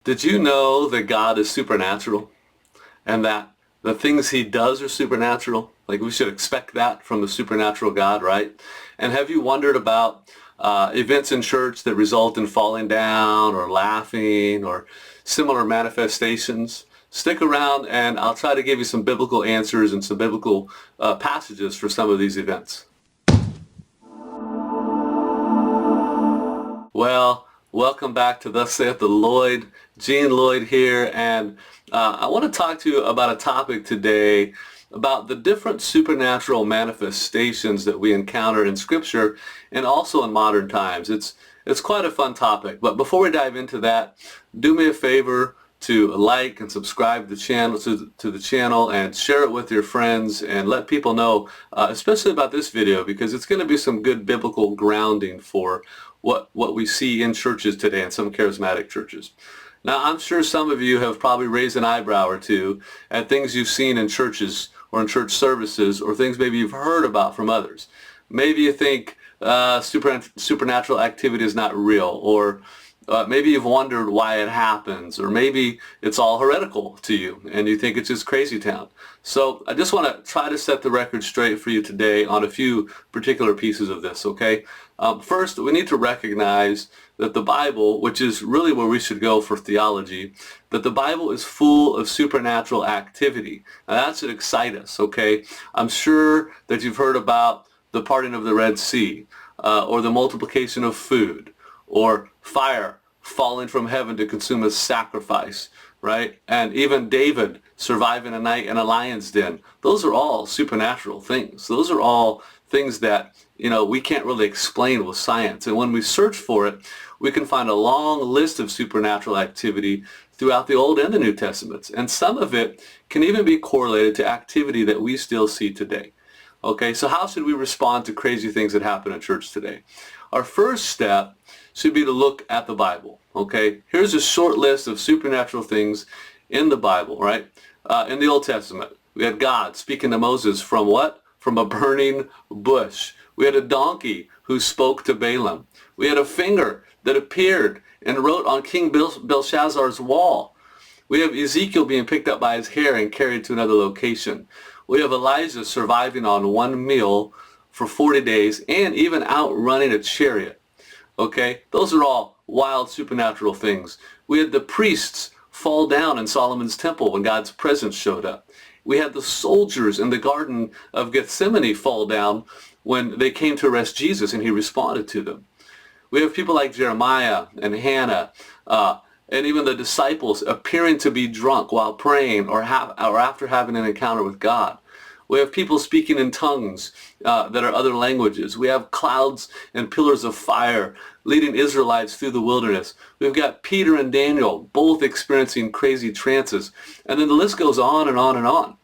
Did you know that God is supernatural and that the things he does are supernatural? Like we should expect that from the supernatural God, right? And have you wondered about events in church that result in falling down or laughing or similar manifestations? Stick around and I'll try to give you some biblical answers and some biblical passages for some of these events. Well, welcome back to Thus Saith the Lord. Gene Lloyd here, and I want to talk to you about a topic today about the different supernatural manifestations that we encounter in Scripture and also in modern times. It's quite a fun topic, but before we dive into that, do me a favor to like and subscribe to the channel and share it with your friends and let people know, especially about this video, because it's going to be some good biblical grounding for what we see in churches today, in some charismatic churches. Now, I'm sure some of you have probably raised an eyebrow or two at things you've seen in churches or in church services or things maybe you've heard about from others. Maybe you think supernatural activity is not real, or maybe you've wondered why it happens, or maybe it's all heretical to you and you think it's just crazy town. So I just want to try to set the record straight for you today on a few particular pieces of this, okay? First, we need to recognize that the Bible, which is really where we should go for theology, that the Bible is full of supernatural activity. Now that should excite us, okay? I'm sure that you've heard about the parting of the Red Sea, or the multiplication of food, or fire falling from heaven to consume a sacrifice, right? And even David surviving a night in a lion's den. Those are all supernatural things. Those are all things that, we can't really explain with science. And when we search for it, we can find a long list of supernatural activity throughout the Old and the New Testaments. And some of it can even be correlated to activity that we still see today. Okay, so how should we respond to crazy things that happen in church today? Our first step should be to look at the Bible, okay? Here's a short list of supernatural things in the Bible, right? In the Old Testament, we had God speaking to Moses from what? From a burning bush. We had a donkey who spoke to Balaam. We had a finger that appeared and wrote on King Belshazzar's wall. We have Ezekiel being picked up by his hair and carried to another location. We have Elijah surviving on one meal for 40 days and even outrunning a chariot. Okay, those are all wild supernatural things. We had the priests fall down in Solomon's temple when God's presence showed up. We had the soldiers in the Garden of Gethsemane fall down when they came to arrest Jesus and he responded to them. We have people like Jeremiah and Hannah and even the disciples appearing to be drunk while praying or after having an encounter with God. We have people speaking in tongues that are other languages. We have clouds and pillars of fire leading Israelites through the wilderness. We've got Peter and Daniel both experiencing crazy trances. And then the list goes on and on and on.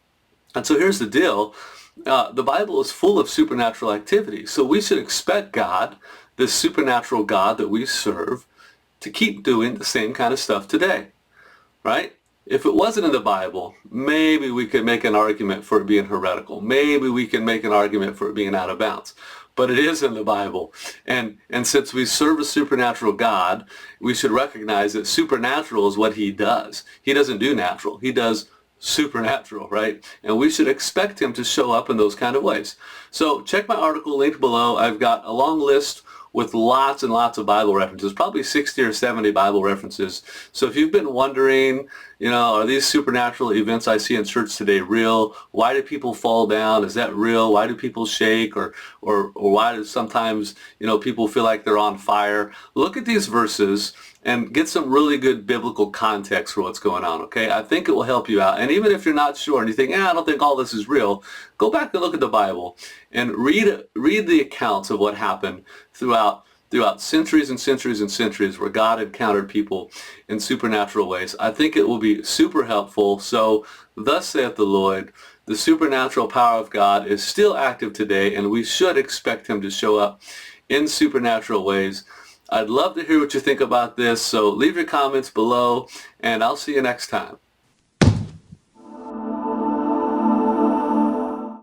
And so here's the deal. The Bible is full of supernatural activity. So we should expect God, this supernatural God that we serve, to keep doing the same kind of stuff today, right? If it wasn't in the Bible, maybe we could make an argument for it being heretical. Maybe we can make an argument for it being out of bounds. But it is in the Bible. And since we serve a supernatural God, we should recognize that supernatural is what he does. He doesn't do natural. He does supernatural, right? And we should expect him to show up in those kind of ways. So check my article linked below. I've got a long list with lots and lots of Bible references, probably 60 or 70 Bible references. So if you've been wondering, are these supernatural events I see in church today real? Why do people fall down? Is that real? Why do people shake? Or why do sometimes, people feel like they're on fire? Look at these verses and get some really good biblical context for what's going on, okay? I think it will help you out. And even if you're not sure and you think, I don't think all this is real, go back and look at the Bible and read the accounts of what happened throughout centuries and centuries and centuries where God encountered people in supernatural ways. I think it will be super helpful. So, thus saith the Lord, the supernatural power of God is still active today, and we should expect him to show up in supernatural ways. I'd love to hear what you think about this, so leave your comments below, and I'll see you next time.